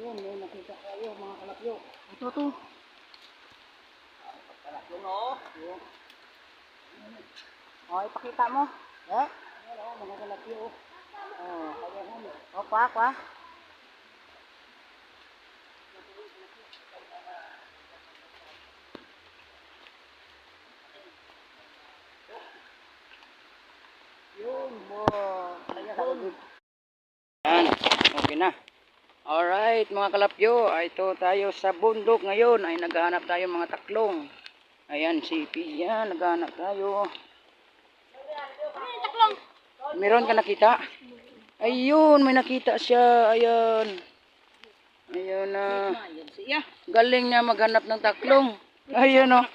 Yun, may nakita kayo mga kalapyo. Ito. Kalapyo no? Yun. O, ipakita mo. Eh? Ayan mga kalapyo. Kaya namin. O, kwa. Yun, Kaya sa ubig. Yan, okay na. Alright mga kalapyo, ito tayo sa bundok ngayon ay naghahanap tayo mga taklong. Ayan si Pia, naghahanap tayo. Taklong. Meron ka nakita? Ayun, may nakita siya. Ayan. Ayun na. Galing niya maghanap ng taklong. Ayun o.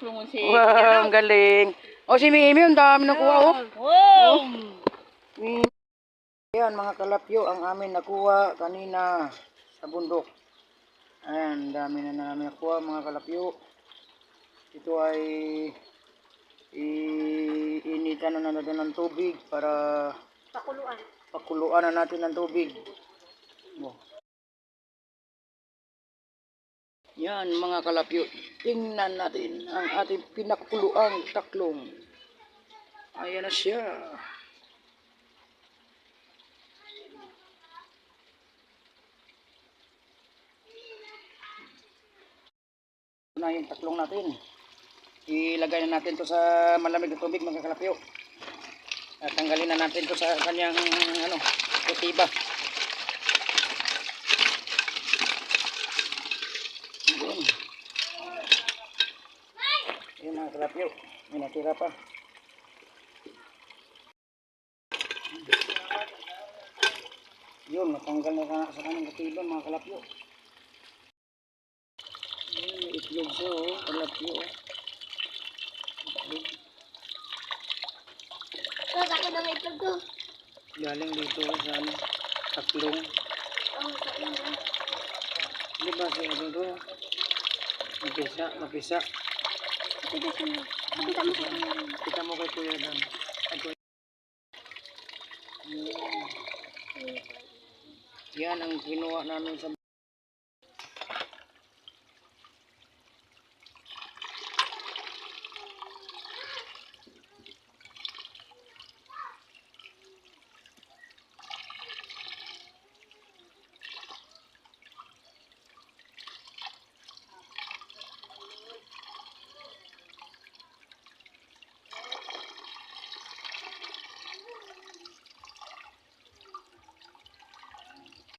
Wow, ang galing. O si Mimi, ang dami nakuha o. Wow! Mimi. Ayan mga kalapyo, ang amin nakuha kanina sa bundok. Ayan, dami na namin nakuha mga kalapyo. Ito ay iinitan na natin ng tubig para pakuluan na natin ng tubig. Yan mga kalapyo, tingnan natin ang ating pinakuluang taklong. Ayan na siya. Ito na yung taklong natin. Ilagay na natin to sa malamig na tubig mga kalapyo. At tanggalin na natin to sa kanyang kutiba. Yun. Yun mga kalapyo. May natira pa. Yun, natanggal na sa kanyang kutiba mga kalapyo. Yun, may itlog siya kalapyo Itlog. Ako na ito to. Galing dito sa taklong. Di ba siya ito? Mapisa. Kita mo kay Kuya Dan. Yan ang kinuha namin sa